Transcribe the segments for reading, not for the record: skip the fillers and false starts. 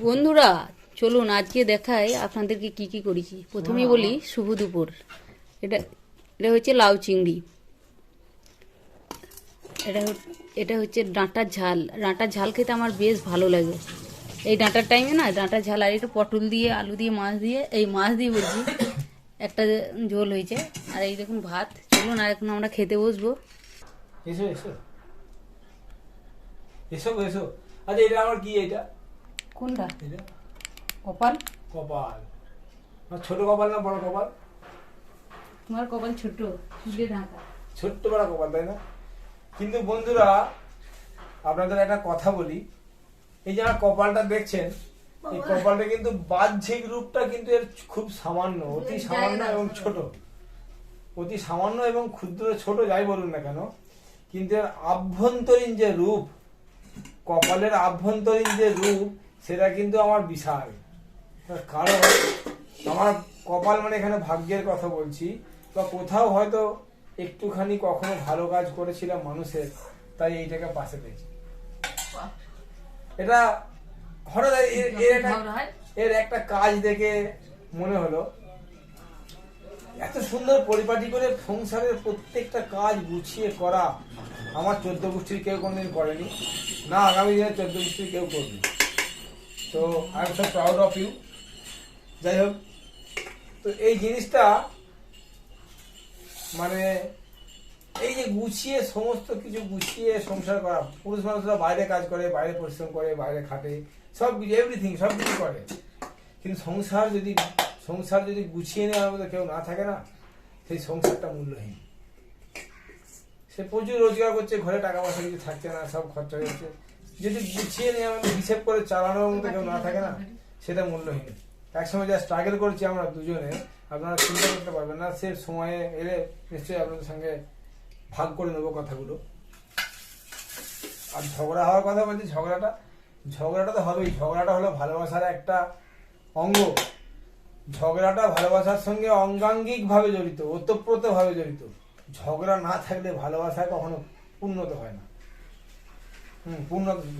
বন্ধুরা চলুন আজকে দেখাই আপনাদেরকে কি কি করেছি। প্রথমেই বলি শুভ দুপুর। এটা এটা হচ্ছে লাউ চিংড়ি, এটা হচ্ছে ডাঁটার ঝাল। ডাঁটার ঝাল খেতে আমার বেশ ভালো লাগে এই ডাঁটার টাইমে না, ডাঁটার ঝাল। আর এটা পটল দিয়ে, আলু দিয়ে, মাছ দিয়ে বলছি একটা ঝোল হয়েছে। আর এই দেখুন ভাত। চলুন আর এখন আমরা খেতে বসবো। এসো এসো এসো এসো। আচ্ছা এটা আমার কি? এটা কোনটা? এটা কপাল। কপাল। ছোট কপাল না বড় কপাল? তোমার কপাল ছোট, চুলে ঢাকা। ছোট্ট বড় কপাল, তাই না? কিন্তু বন্ধুরা আপনাদের একটা কথা বলি, এই যে আমার কপালটা দেখছেন, এই কপালটা কিন্তু বাহ্যিক রূপটা কিন্তু এর খুব সামান্য, অতি সামান্য এবং ছোট, অতি সামান্য এবং ক্ষুদ্র ছোট, যাই বলুন না কেন, কিন্তু এর আভ্যন্তরীণ যে রূপ, কপালের আভ্যন্তরীণ যে রূপ, সেটা কিন্তু আমার বিশাল। তার কারণ আমার কপাল মানে এখানে ভাগ্যের কথা বলছি, বা কোথাও হয়তো একটুখানি কখনো ভালো কাজ করেছিলাম মানুষের, তাই এইটাকে পাশে পেয়েছি। এটা হঠাৎ এর একটা কাজ দেখে মনে হলো, এত সুন্দর পরিপাটি করে সংসারের প্রত্যেকটা কাজ গুছিয়ে করা আমার 14 গোষ্ঠীর কেউ কোনদিন করেনি, না আগামী দিনে 14 গোষ্ঠীর কেউ করবে। তো I am so proud of you. যাই হোক, তো এই জিনিসটা মানে এই যে গুছিয়ে সমস্ত কিছু গুছিয়ে সংসার করা, পুরুষ মানুষরা বাইরে কাজ করে, বাইরে পরিশ্রম করে, বাইরে খাটে, সব কিছু এভরিথিং সব কিছু করে, কিন্তু সংসার যদি গুছিয়ে নেওয়ার মতো কেউ না থাকে না, সেই সংসারটা মূল্যহীন। সে প্রচুর রোজগার করছে, ঘরে টাকা পয়সা কিছু থাকছে না, সব খরচা হয়ে যাচ্ছে, যদি গুছিয়ে নেওয়ার মতো হিসেব করে চালানোর মতো কেউ না থাকে না, সেটা মূল্যহীন। একসময় যা স্ট্রাগল করছি আমরা দুজনে, আপনারা চিন্তা করতে পারবেন না। সে সময়ে এলে নিশ্চয়ই আপনাদের সঙ্গে ভাগ করে নেবো কথাগুলো। আর ঝগড়া হওয়ার কথা বলছি, ঝগড়াটা তো হবেই। ঝগড়াটা হলো ভালোবাসার একটা অঙ্গ। ঝগড়াটা ভালোবাসার সঙ্গে অঙ্গাঙ্গিক ভাবে জড়িত, ওতপ্রোত ভাবে জড়িত। ঝগড়া না থাকলে ভালোবাসা কখনো পূর্ণত হয় না।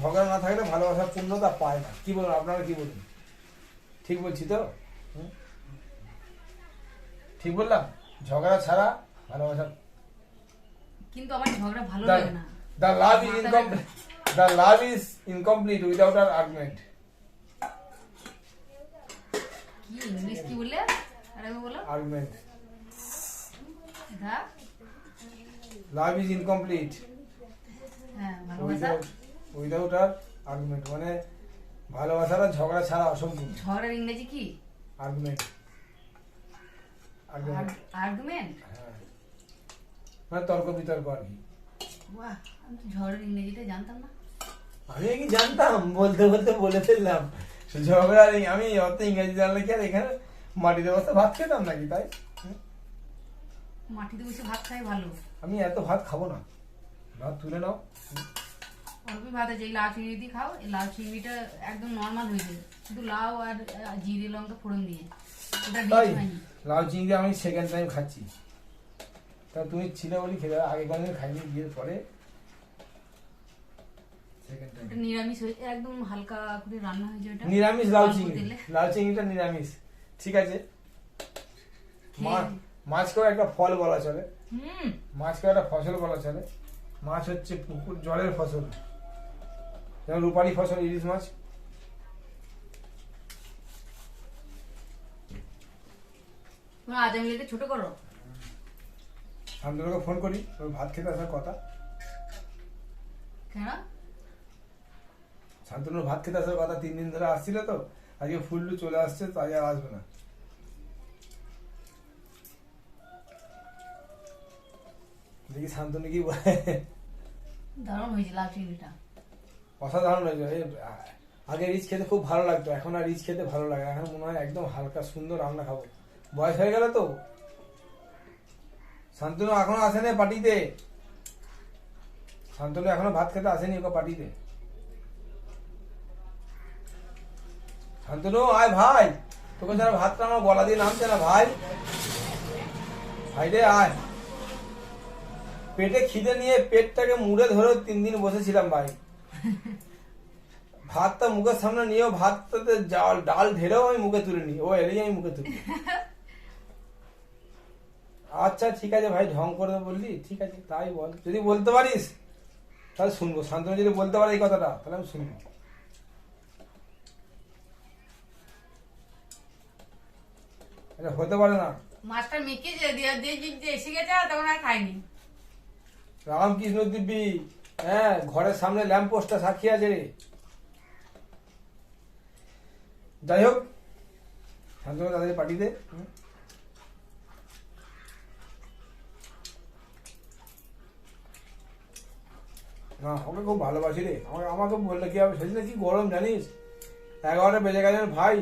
ঝগড়া না থাকলে ভালোবাসা পূর্ণতা পায় না। কি বলুন, আপনারা কি বলুন? ঠিক বলছি তো? ঠিক বললাম? ঝগড়া ছাড়া ভালোবাসা, কিন্তু আমার ঝগড়া ভালো লাগে না। The love is incomplete without an argument. কি ইংলিশ কি বললে? আরেকবার বলো। Argument. The Love is incomplete হ্যাঁ, ভালোবাসা without an argument. মানে ভালোবাসাটা ঝগড়া ছাড়া অসম্পূর্ণ। ঝগড়ার ইংরেজি কি? Argument. আর্গুমেন্ট। হ্যাঁ, মানে তর্ক বিতর্ক আর কি। বাহ, আমি তো ঝগড়ার ইংরেজিটা জানতাম না। আমি কি জানতাম, বলতে বলতে বলে ফেললাম। ঝগড়া আমি অত ইংরেজি জানলে কি আর এখানে মাটিতে বসে ভাত খেতাম নাকি? তাই মাটিতে বসে ভাত খাই ভালো। আমি এত ভাত খাবো না, ভাত তুলে নাও। অল্প ভাত আছে, এই লাউ চিংড়ি দিয়ে খাও। এই লাউ চিংড়িটা একদম নর্মাল হয়েছে, শুধু লাউ আর জিরে লঙ্কা ফোড়ন দিয়ে। ওটা তাই দিয়ে খাইনি। লাউ চিংড়ি আমি সেকেন্ড টাইম খাচ্ছি। তা তুমি ছিলে বলি খেতে, আগে কোনদিন খাইনি, বিয়ের পরে সেকেন্ড টাইম। এটা নিরামিষ হয়েছে, একদম হালকা করে রান্না হয়েছে। ওটা নিরামিষ লাউ অল্প চিংড়ি, তেলে। লাউ চিংড়িটা নিরামিষ, ঠিক আছে। খেয়ে মাছকেও একটা ফল বলা চলে, হুম মাছকেও একটা ফসল বলা চলে। মাছ হচ্ছে পুকুর জলের ফসল, যেমন রূপালী ফসল ইলিশ মাছ। তোমরা আজ আমি এটা ছোট করো। শান্তনুকে ফোন করি, ওর ভাত খেতে আসার কথা। কেন? শান্তনুর ভাত খেতে আসার কথা, 3 দিন ধরে আসছিল তো, আজকে ফুলটু চলে আসছে, তাই আর আসবে না। দেখি শান্তনু কি বলে। দারুণ হয়েছে লাউ চিংড়িটা। অসাধারণ হয়েছে। আগে রিচ খেতে খুব ভালো লাগতো, এখন আর রিচ খেতে ভালো লাগে না। এখন মনে হয় একদম হালকা সুন্দর রান্না খাবো। বয়স হয়ে গেল তো। শান্তনু এখনো আসেনি পার্টিতে, শান্তনু এখনো ভাত খেতে আসেনি ওকে পার্টিতে। শান্তনু আয় ভাই, তোকে যারা ভাতটা আমার গলা দিয়ে নামছে না ভাই, ভাই রে আয়। পেটে খিদে নিয়ে পেটটাকে মুড়ে ধরে 3 দিন বসেছিলাম ভাই। ভাতটা মুখের সামনে নিয়েও ভাতটাতে ডাল ঢেলেও আমি মুখে তুলে নিই, ও এলেই আমি মুখে তুলি। আচ্ছা ঠিক আছে ভাই, ঢং করে বললি, ঠিক আছে তাই বল, যদি বলতে পারিস তাহলে শুনবো। শান্তনু যদি বলতে পারে এই কথাটা তাহলে আমি শুনবো। এটা হতে পারে না। মাছটা মেখে দিয়ে এসে গেছে তখন আর খাইনি। রামকৃষ্ণ দিব্যি, হ্যাঁ ঘরের সামনে ল্যাম্প পোস্টটা সাক্ষী আছে রে। যাই হোক, শান্তনু তাদের পাঠিয়ে দে। না ওকে খুব ভালোবাসি রে, আমাকে বললে কি হবে, সেদিন কি গরম জানিস, 11টা বেজে গেছে ভাই,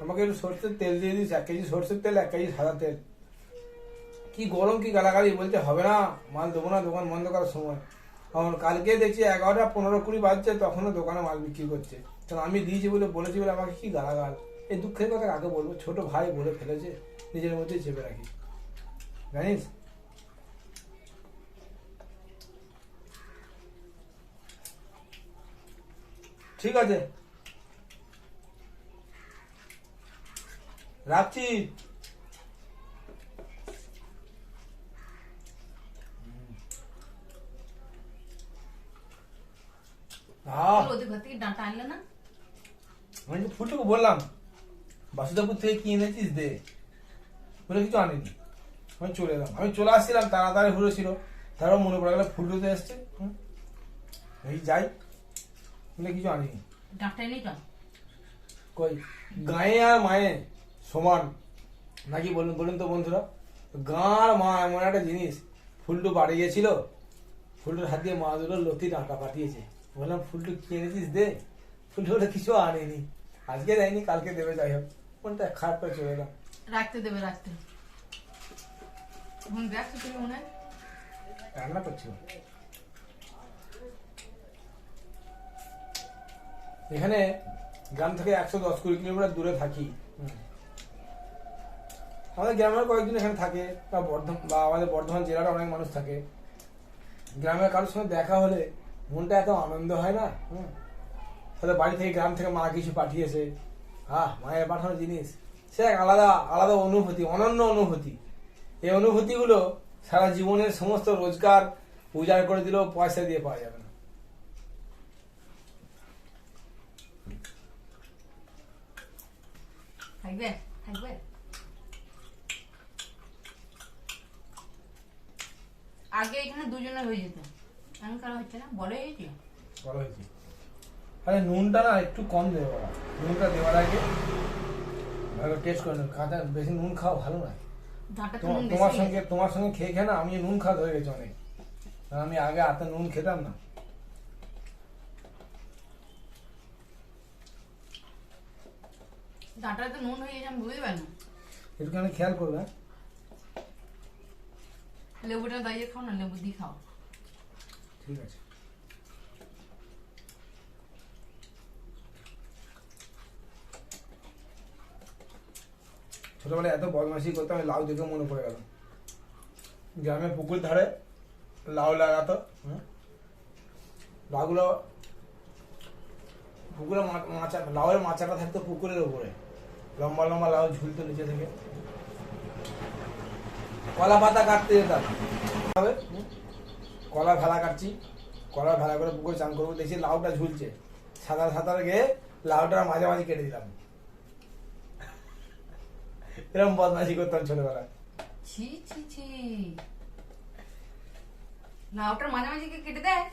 আমাকে একটু সর্ষের তেল দিয়ে দিস, 1 কেজি সর্ষের তেল, 1 কেজি সাদা তেল। কি গরম, কি গালাগালি, বলছে হবে না, মাল দেবো না, দোকান বন্ধ করার সময়। কারণ কালকে দেখছি 11টা 15-20 বাজছে, তখনও দোকানে মাল বিক্রি করছে। কারণ আমি দিয়েছি বলেছি বলে আমাকে কি গালাগাল। এই দুঃখের কথা কাকে বলবো, ছোট ভাই বলে ফেলেছে, নিজের মধ্যে চেপে রাখি, জানিস। ঠিক আছে, রাখছি। ওদের ঘর থেকে ডাঁটা আনলে না? আমি তো ফুলটুকু বললাম বাসুদেবপুর থেকে কি এনেছিস দে, বলে কিছু আনিনি। আমি চলে এলাম, আমি চলে আসছিলাম, তাড়াতাড়ি ঘুরেছিল, তারপর মনে পড়ে গেল ফুলটুতে এসছে, এই যাই বলে কিছু আনিনি। ডাঁটা নেই তো কই, গায়ে আর মায়ে সমান নাকি বলুন বলুন তো বন্ধুরা। গাঁর মা এমন একটা জিনিস, ফুলটু বাড়ি গেছিল, ফুলটুর হাত দিয়ে মা দুটো লতি ডাঁটা পাঠিয়েছে। বললাম ফুলটু কি এনেছিস দে, ফুলটু ওটা কিছু আনেনি, আজকে দেয়নি, কালকে দেবে। যাই হোক, মনটা খারাপ করে চলে এলাম। রাখতে দেবে, রাখতে দেখছো তুমি মনে হয় রান্না করছিল এখানে, গ্রাম থেকে 110-20 কিলোমিটার দূরে থাকি। আমাদের গ্রামের কয়েকজন এখানে থাকে, বা আমাদের বর্ধমান জেলার অনেক মানুষ থাকে। গ্রামের কারোর সঙ্গে দেখা হলে মনটা এত আনন্দ হয় না। তাহলে বাড়ি থেকে, গ্রাম থেকে মা কিছু পাঠিয়েছে, মায়ের পাঠানো জিনিস, সে এক আলাদা আলাদা অনুভূতি, অনন্য অনুভূতি। এই অনুভূতিগুলো সারা জীবনের সমস্ত রোজগার উজাড় করে দিলেও পয়সা দিয়ে পাওয়া যাবে না। থাকবে থাকবে। আগে এখানে দুজনে হয়ে যেত, এখন কারো হচ্ছে না, বড় হয়েছে, বড় হয়েছে। আরে নুনটা না একটু কম দেবে বাবা, নুনটা দেওয়ার আগে ভালো টেস্ট করে নেবে। কাঁচা বেশি নুন খাওয়া ভালো নয়। তোমার সঙ্গে খেয়ে খেয়ে না আমি নুন খাওয়া হয়ে গেছে অনেক, কারণ আমি আগে হাতে নুন খেতাম না। ডাঁটাতে নুন হয়ে গেছে, আমি বুঝতে পারি না। একটুখানি খেয়াল করবে। লেবুটা দাইয়ে খাও না, লেবু দিয়ে খাও। ঠিক আছে, ছোটবেলায় এত বদমাশি করতাম, আমি লাউ দেখে মনে পড়ে গেল। গ্রামে পুকুর ধারে লাউ লাগাতো, লাউগুলো পুকুরে মাচা, লাউয়ের মাচাটা থাকতো পুকুরের উপরে, লম্বা লম্বা লাউ ঝুলতো নিচে থেকে। কলা পাতা কাটতে যেতাম, কলা ভেলা কাটছি, কলা ভেলা করে পুকুরে চান করবো, দেখছি লাউটা ঝুলছে, সাঁতার সাঁতার গিয়ে লাউটার মাঝামাঝি কেটে দিলাম। এরকম বদমাশি করতাম ছোটবেলায়। ছি ছি ছি, লাউটার মাঝে মাঝে কেটে দেয়।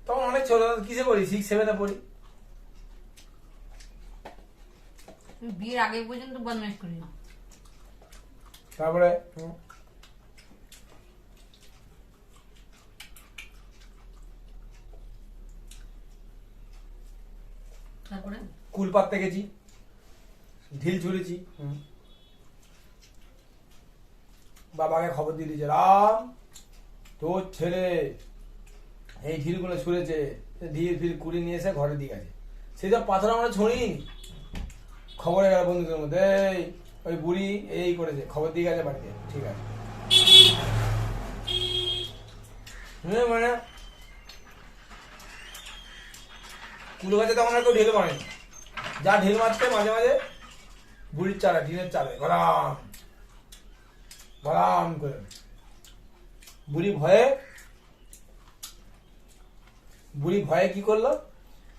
তখন অনেক ছোট, কিসে পড়ি, 6-7-এ পড়ি। বিয়ের আগে পর্যন্ত বদমাইশ করি না। তারপরে তারপরে কুল পাততে গেছি, ঢিল ছুঁড়েছি, বাবাকে খবর দিয়ে দিয়েছে, রাম তোর ছেলে এই ঢিলগুলো ছুঁড়েছে, ঢিল ফিল কুড়ি নিয়ে এসে ঘরে দিয়ে গেছে। সেই সব পাথর আমরা ছুঁড়িনি, খবরে গেল বন্ধুদের মধ্যে, ওই বুড়ি এই করেছে, খবর দিয়ে গেছে বাড়িতে। ঠিক আছে, মানে কুল গাছে তখন আর কেউ ঢেলে মারেনি, যা ঢেল মারতে মাঝে মাঝে বুড়ির চালা, টিনের চালে গলাম গলাম করে। বুড়ি ভয়ে কি করলো,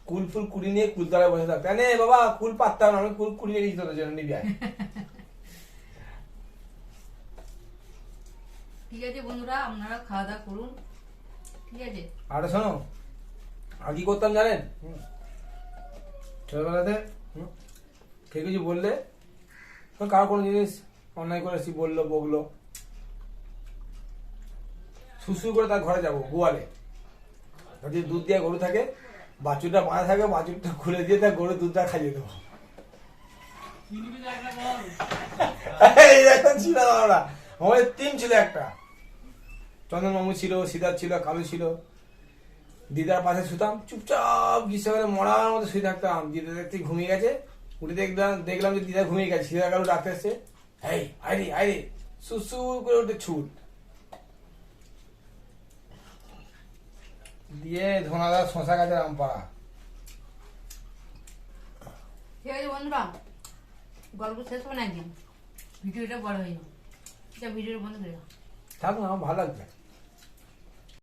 কুল ফুল কুড়ি নিয়ে কুলতলায় বসে থাকতো। নে বাবা কুল পাততাম না, আমি কুল কুড়িয়ে দিচ্ছি তোদের জন্য, নিবি আয়। ঠিক আছে বন্ধুরা, আপনারা খাওয়া দাওয়া করুন, ঠিক আছে। আর শোনো, আর কি করতাম জানেন, ছোটবেলাতে কেউ কিছু বললে, কারো কোনো জিনিস অন্যায় করে বললো বকলো, সুসু করে তার ঘরে যাবো, গোয়ালে যদি দুধ দিয়ে গরু থাকে, বাছুরটা বাঁধা থাকে, বাছুরটা খুলে দিয়ে তার গরু দুধটা খাইয়ে দেবো। এই দেখুন ছিল আমরা, আমাদের টিম ছিল একটা, চন্দন মামু ছিল, সিদ্ধার্থ ছিল, কালু ছিল। দিদার পাশে শুতাম, চুপচাপ গ্রীষ্মকালে মরার মতো শুয়ে থাকতাম। দিদা দেখতে ঘুমিয়ে গেছে, উঠে দেখলাম যে দিদা ঘুমিয়ে গেছে, সিধা কালু ডাকতে এসছে, এই আইরে আইরে, সুসু করে উঠে ছুট দিয়ে ধনাদার শশা গাছের আম পাড়া। ঠিক আছে বন্ধুরা, গল্প শেষ হবে না একদিন, ভিডিওটা বড় হয়ে যাবে, ভিডিওটা বন্ধ করে দাও। থাক না, আমার ভালো লাগছে।